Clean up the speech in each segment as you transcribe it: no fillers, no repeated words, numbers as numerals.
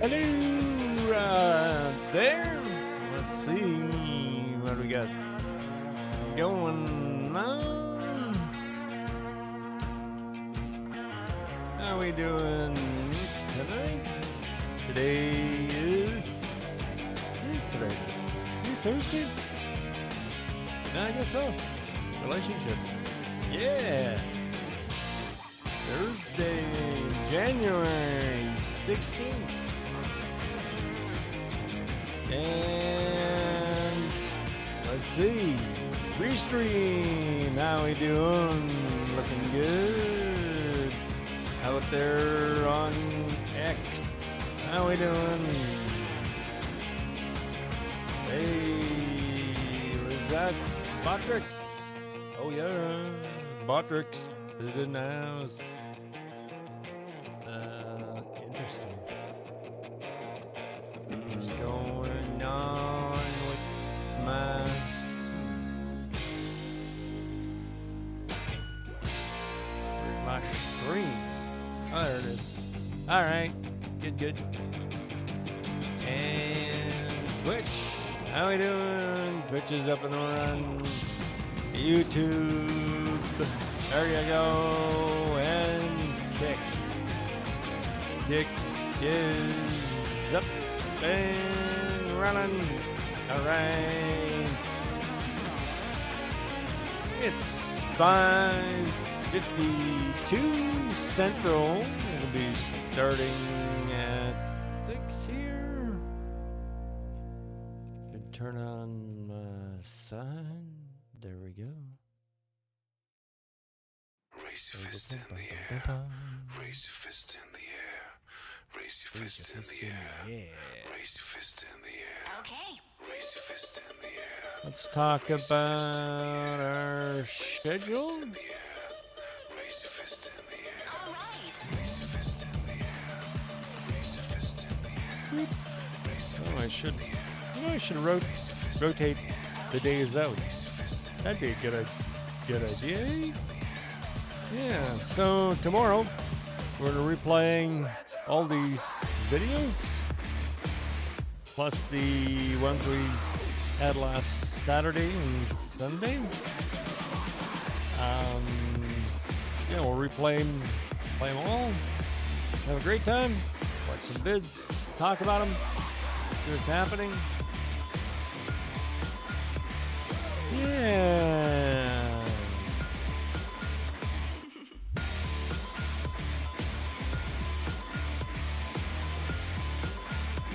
Hello, there. Let's see what we got going on. How we doing tonight? Today is today? Thursday? I guess so. Relationship. Yeah. Thursday, January 16th. And let's see. Restream. How we doing? Looking good. Out there on X. How we doing? Hey, was that Botrix? Oh yeah, Botrix is in the house. Interesting. What's going on with my where's my stream? Oh, there it is. All right, good. And Twitch, how we doing? Twitch is up and running. YouTube, there you go. And Kick is up and running. All right. It's 5:52 Central. It'll be starting at 6 here. Should turn on my sign. There we go. Raise your fist in the air. Raise your fist in the air. Raise your fist in the air. Raise your fist in the air. Okay. Raise your fist in the air. Let's talk about our schedule. Raise your fist in the air. All right. Raise your fist in the air. Raise your fist in the air. Oh, I should rotate the days out. That'd be a good idea. Yeah, so tomorrow we're replaying all these videos, plus the ones we had last Saturday and Sunday. Yeah, we'll play them all. Have a great time. Watch some vids, talk about them, see what's happening. Yeah.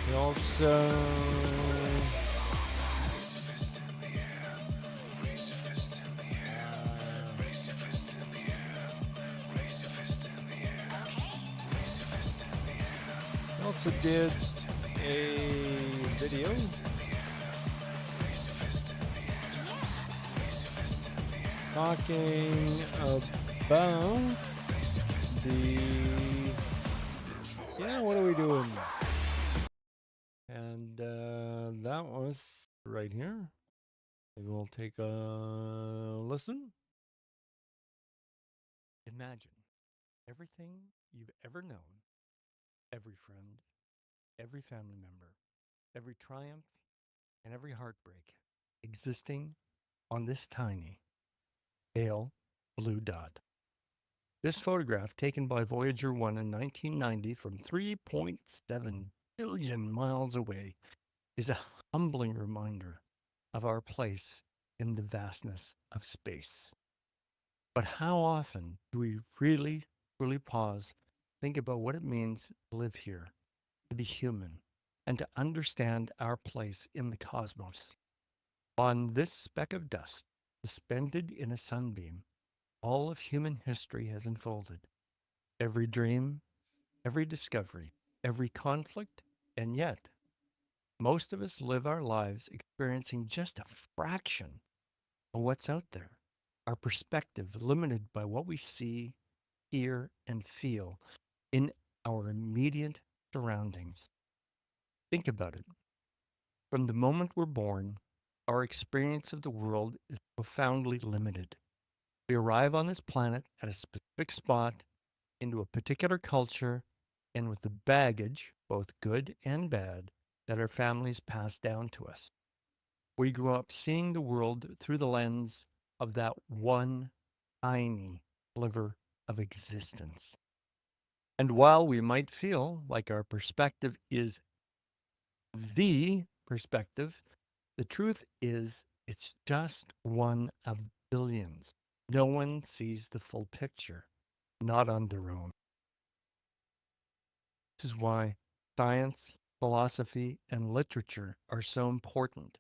We also did a video talking about what are we doing? And that was right here. Maybe we'll take a listen. Imagine everything you've ever known, every friend, every family member, every triumph, and every heartbreak existing on this tiny, pale blue dot. This photograph, taken by Voyager 1 in 1990 from 3.7 billion miles away, is a humbling reminder of our place in the vastness of space. But how often do we really, truly pause, think about what it means to live here, to be human, and to understand our place in the cosmos? On this speck of dust, suspended in a sunbeam, all of human history has unfolded. Every dream, every discovery, every conflict, and yet, most of us live our lives experiencing just a fraction of what's out there. Our perspective limited by what we see, hear, and feel in our immediate surroundings. Think about it. From the moment we're born, our experience of the world is profoundly limited. We arrive on this planet at a specific spot, into a particular culture, and with the baggage, both good and bad, that our families passed down to us. We grew up seeing the world through the lens of that one tiny sliver of existence. And while we might feel like our perspective is the perspective, the truth is it's just one of billions. No one sees the full picture, not on their own. This is why science, philosophy, and literature are so important.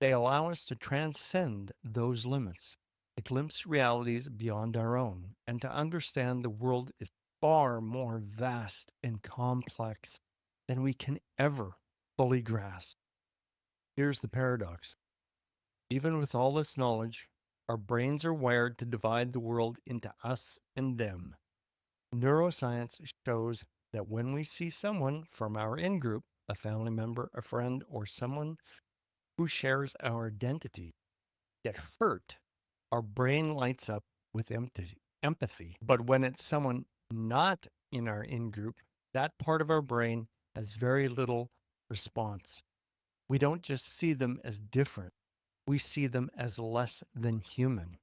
They allow us to transcend those limits, to glimpse realities beyond our own, and to understand the world is far more vast and complex than we can ever fully grasp. Here's the paradox. Even with all this knowledge, our brains are wired to divide the world into us and them. Neuroscience shows that when we see someone from our in group, a family member, a friend, or someone who shares our identity, get hurt, our brain lights up with empathy. But when it's someone not in our in group, that part of our brain has very little response. We don't just see them as different, we see them as less than human.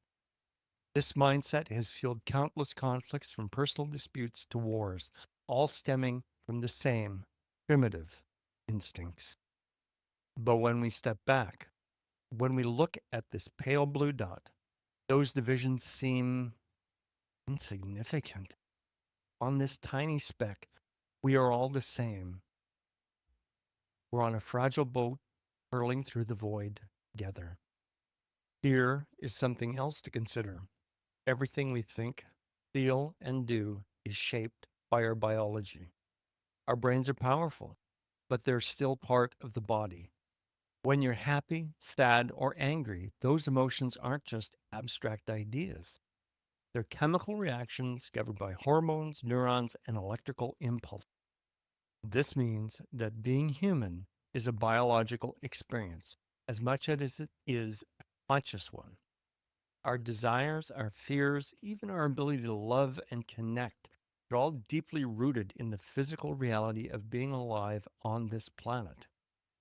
This mindset has fueled countless conflicts from personal disputes to wars, all stemming from the same primitive instincts. But when we step back, when we look at this pale blue dot, those divisions seem insignificant. On this tiny speck, we are all the same. We're on a fragile boat hurling through the void together. Here is something else to consider. Everything we think, feel, and do is shaped by our biology. Our brains are powerful, but they're still part of the body. When you're happy, sad, or angry, those emotions aren't just abstract ideas. They're chemical reactions governed by hormones, neurons, and electrical impulses. This means that being human is a biological experience as much as it is a conscious one. Our desires, our fears, even our ability to love and connect are all deeply rooted in the physical reality of being alive on this planet.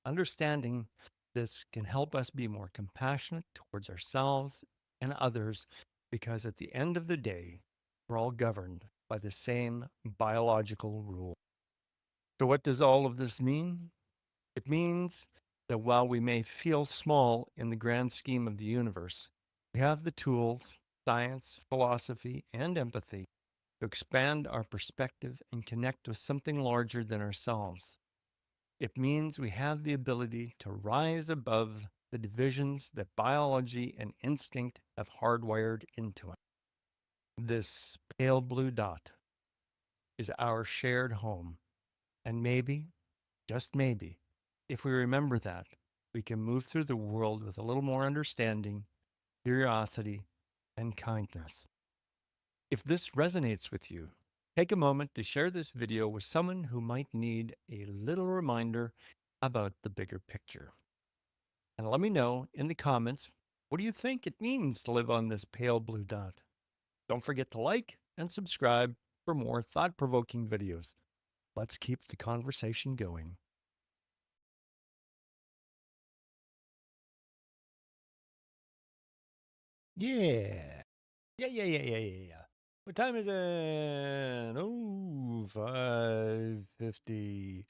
Understanding this can help us be more compassionate towards ourselves and others because at the end of the day, we're all governed by the same biological rule. So, what does all of this mean? It means that while we may feel small in the grand scheme of the universe, we have the tools, science, philosophy, and empathy to expand our perspective and connect with something larger than ourselves. It means we have the ability to rise above the divisions that biology and instinct have hardwired into us. This pale blue dot is our shared home. And maybe, just maybe, if we remember that, we can move through the world with a little more understanding, curiosity, and kindness. If this resonates with you, take a moment to share this video with someone who might need a little reminder about the bigger picture. And let me know in the comments, what do you think it means to live on this pale blue dot? Don't forget to like and subscribe for more thought-provoking videos. Let's keep the conversation going. Yeah. Yeah. What time is it? Oh, 5:50.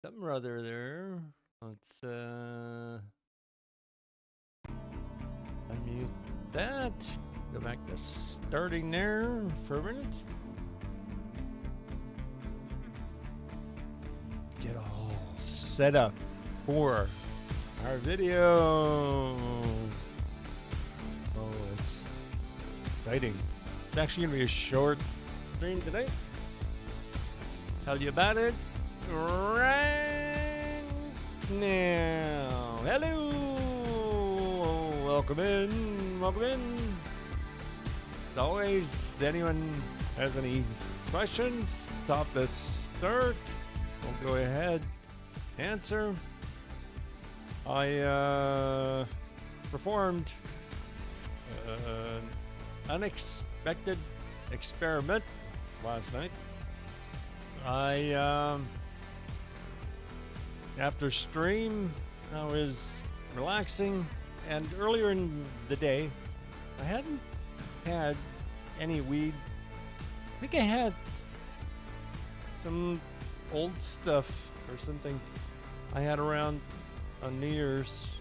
Something or other there. Let's unmute that. Go back to starting there for a minute. Get all set up for our video. Oh, it's exciting. It's actually going to be a short stream today. Tell you about it right now. Hello. Welcome in. As always, if anyone has any questions, stop the start. We'll go ahead, answer. I performed an unexpected experiment last night. After stream, I was relaxing, and earlier in the day, I hadn't had any weed. I think I had some old stuff or something I had around on New Year's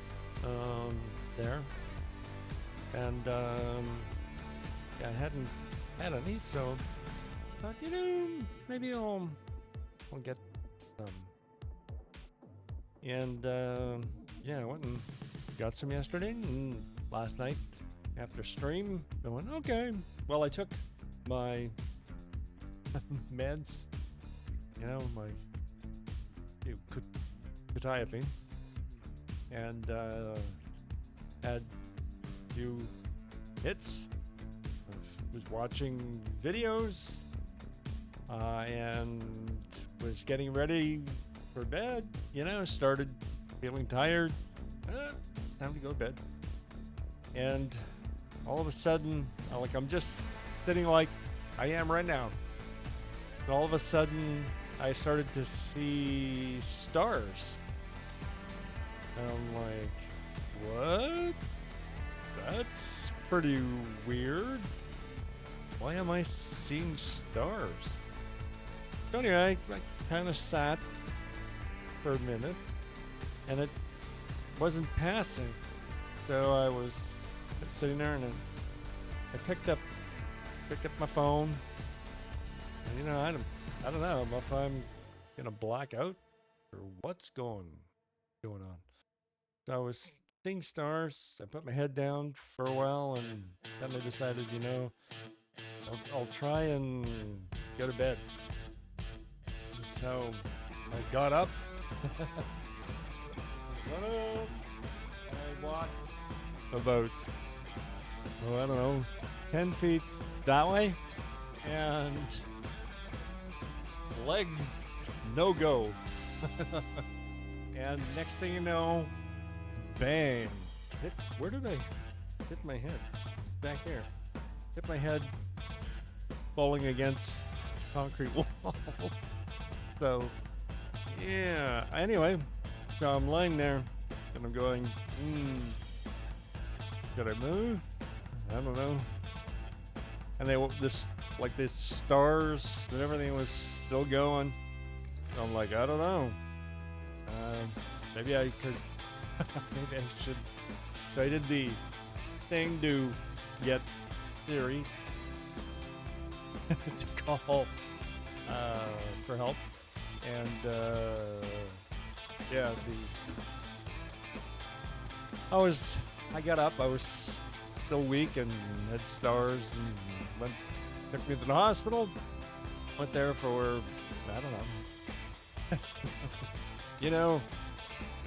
there, and yeah, I hadn't had any, so I thought, maybe I'll get some. And yeah, I went and got some yesterday, and last night after stream, I went, okay. Well, I took my meds, my quetiapine, and had a few hits. I was watching videos and was getting ready for bed, started feeling tired. Time to go to bed. And all of a sudden, I'm just sitting like I am right now. And all of a sudden, I started to see stars. And I'm like, what? That's pretty weird. Why am I seeing stars? So anyway, I kind of sat for a minute, and it wasn't passing. So I was sitting there, and then I picked up my phone. And I don't know if I'm gonna black out or what's going on. So I was seeing stars. I put my head down for a while, and then I decided, I'll try and go to bed. So I got up. I walked about, I don't know, 10 feet that way, and legs no go. And next thing you know, bang! Where did I hit my head? Back here. Hit my head falling against concrete wall. So yeah. Anyway, so I'm lying there and I'm going, should I move? I don't know. And this stars and everything was still going. So I'm like, I don't know. Maybe I should. So I did the thing to get Siri to call for help. And yeah, I got up, I was still weak and had stars, and took me to the hospital. Went there for, I don't know,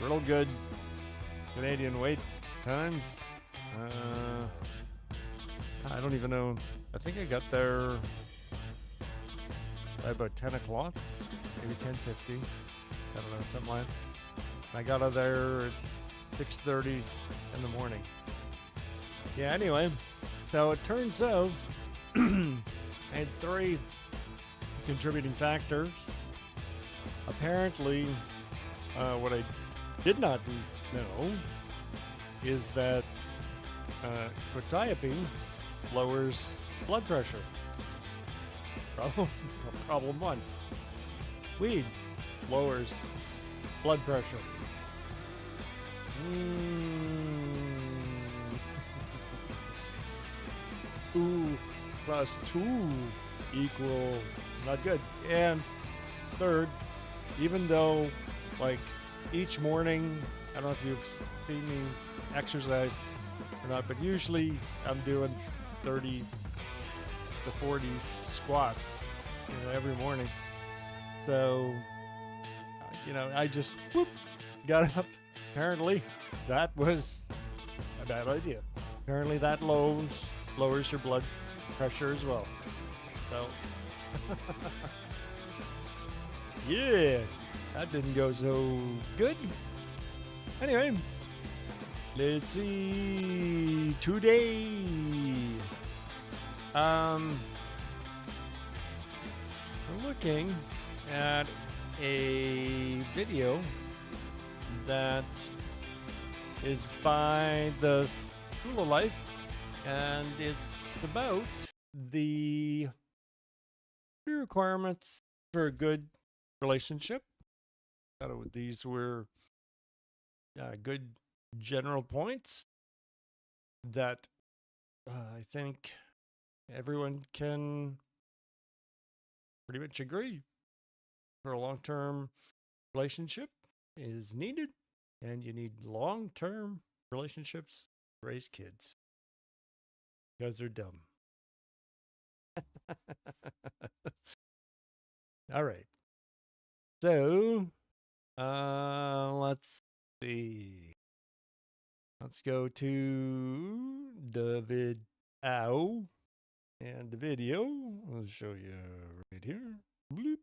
real good Canadian wait times. I don't even know. I think I got there by about 10 o'clock, maybe 10:50. I don't know, something like that. I got out of there at 6:30 in the morning. Yeah, anyway, so it turns out I had 3 contributing factors. Apparently, what I did not know is that quetiapine lowers blood pressure. Problem 1. Weed lowers blood pressure. Ooh, plus 2 equal not good. And third, even though each morning, I don't know if you've seen me exercise or not, but usually I'm doing 30 to 40 squats every morning. So I just got up. Apparently that was a bad idea. Apparently that lowers your blood pressure as well. So yeah, that didn't go so good. Anyway, let's see. Today, I'm looking at a video that is by the School of Life, and it's about the 3 requirements for a good relationship. These were good general points that I think everyone can pretty much agree for a long-term relationship is needed, and you need long-term relationships to raise kids because they're dumb. All right. So, let's see. Let's go to David Ow and the video. I'll show you right here. Bloop.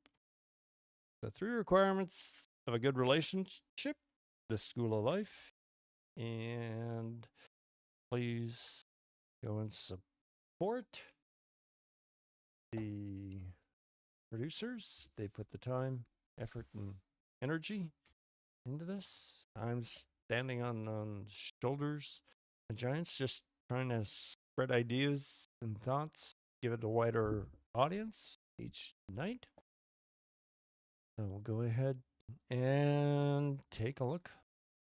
The 3 requirements of a good relationship, the School of Life. And please go and support the producers. They put the time, effort, and energy into this. I'm standing on shoulders of giants, just trying to spread ideas and thoughts, give it a wider audience each night. So we'll go ahead and take a look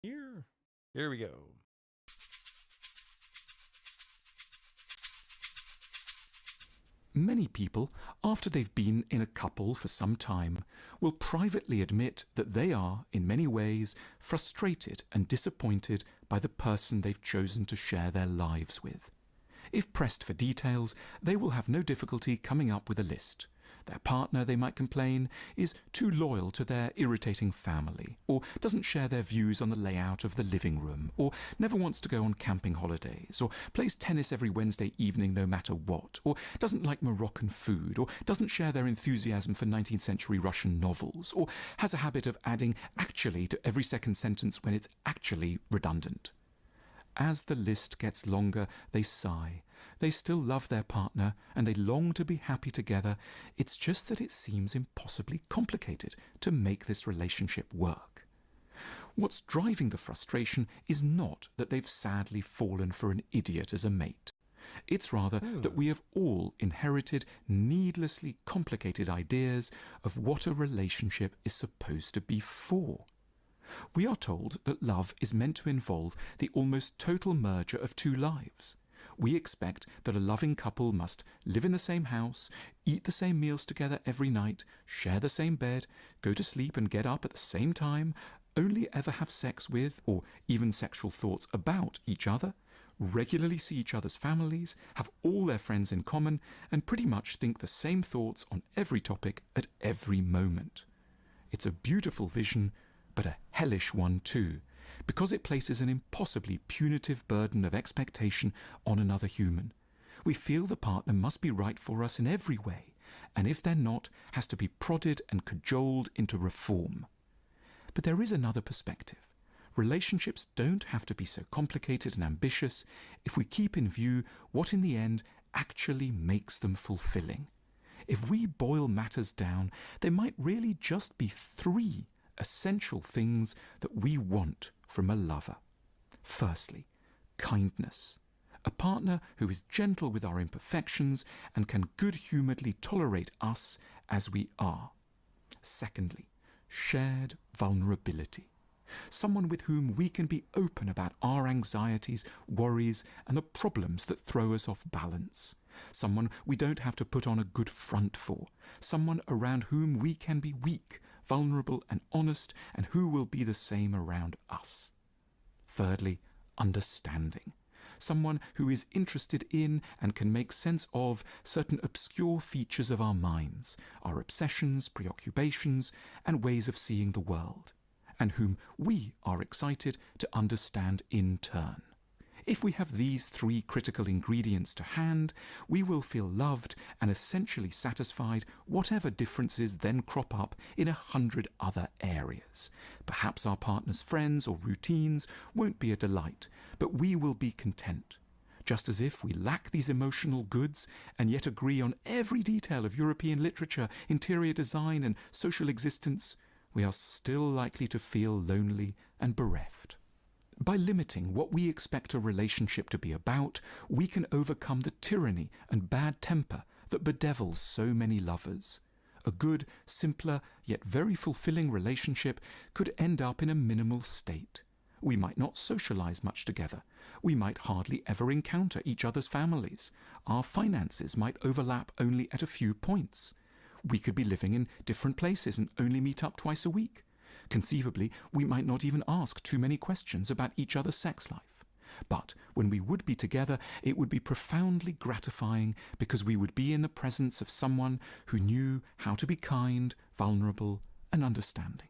here. Here we go. Many people, after they've been in a couple for some time, will privately admit that they are, in many ways, frustrated and disappointed by the person they've chosen to share their lives with. If pressed for details, they will have no difficulty coming up with a list. Their partner, they might complain, is too loyal to their irritating family, or doesn't share their views on the layout of the living room, or never wants to go on camping holidays, or plays tennis every Wednesday evening no matter what, or doesn't like Moroccan food, or doesn't share their enthusiasm for 19th century Russian novels, or has a habit of adding actually to every second sentence when it's actually redundant. As the list gets longer, they sigh. They still love their partner and they long to be happy together. It's just that it seems impossibly complicated to make this relationship work. What's driving the frustration is not that they've sadly fallen for an idiot as a mate. It's rather that we have all inherited needlessly complicated ideas of what a relationship is supposed to be for. We are told that love is meant to involve the almost total merger of 2 lives. We expect that a loving couple must live in the same house, eat the same meals together every night, share the same bed, go to sleep and get up at the same time, only ever have sex with, or even sexual thoughts about each other, regularly see each other's families, have all their friends in common, and pretty much think the same thoughts on every topic at every moment. It's a beautiful vision, but a hellish one too, because it places an impossibly punitive burden of expectation on another human. We feel the partner must be right for us in every way, and if they're not, has to be prodded and cajoled into reform. But there is another perspective. Relationships don't have to be so complicated and ambitious if we keep in view what in the end actually makes them fulfilling. If we boil matters down, there might really just be 3 essential things that we want from a lover. Firstly, kindness. A partner who is gentle with our imperfections and can good-humouredly tolerate us as we are. Secondly, shared vulnerability. Someone with whom we can be open about our anxieties, worries, and the problems that throw us off balance. Someone we don't have to put on a good front for. Someone around whom we can be weak, vulnerable and honest, and who will be the same around us. Thirdly, understanding. Someone who is interested in and can make sense of certain obscure features of our minds, our obsessions, preoccupations, and ways of seeing the world, and whom we are excited to understand in turn. If we have these 3 critical ingredients to hand, we will feel loved and essentially satisfied, whatever differences then crop up in 100 other areas. Perhaps our partner's friends or routines won't be a delight, but we will be content. just as if we lack these emotional goods and yet agree on every detail of European literature, interior design, and social existence, we are still likely to feel lonely and bereft. By limiting what we expect a relationship to be about, we can overcome the tyranny and bad temper that bedevils so many lovers. A good, simpler, yet very fulfilling relationship could end up in a minimal state. We might not socialize much together. We might hardly ever encounter each other's families. Our finances might overlap only at a few points. We could be living in different places and only meet up twice a week. Conceivably, we might not even ask too many questions about each other's sex life. But when we would be together, it would be profoundly gratifying because we would be in the presence of someone who knew how to be kind, vulnerable, and understanding.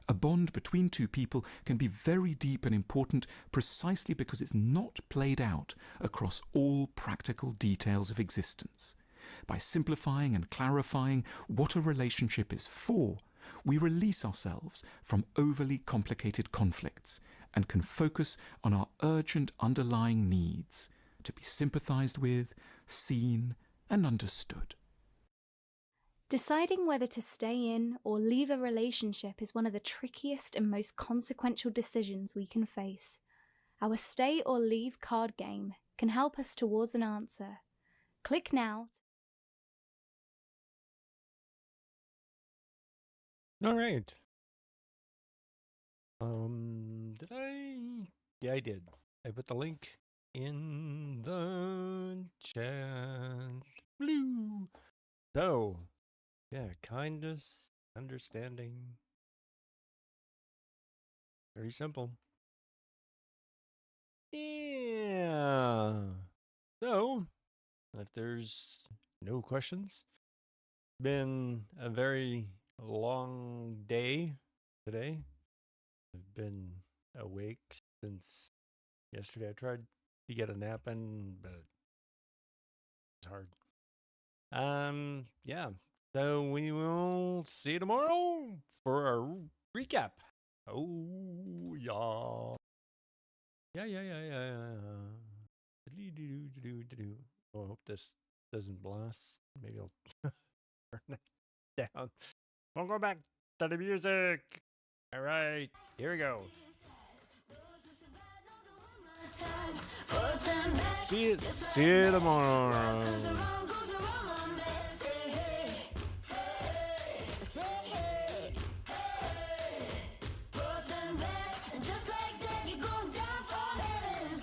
A bond between two people can be very deep and important precisely because it's not played out across all practical details of existence. By simplifying and clarifying what a relationship is for, we release ourselves from overly complicated conflicts and can focus on our urgent underlying needs to be sympathized with, seen, and understood. Deciding whether to stay in or leave a relationship is one of the trickiest and most consequential decisions we can face. Our stay or leave card game can help us towards an answer. Click now. All right. Did I? Yeah, I did. I put the link in the chat. Blue. So, yeah, kindness, understanding. Very simple. Yeah. So, if there's no questions, been a very long day today. I've been awake since yesterday. I tried to get a nap in, but it's hard. Yeah. So we will see you tomorrow for our recap. Oh, yeah. Yeah. Oh, I hope this doesn't blast. Maybe I'll turn it down. We'll go back to the music. All right, here we go. See you tomorrow.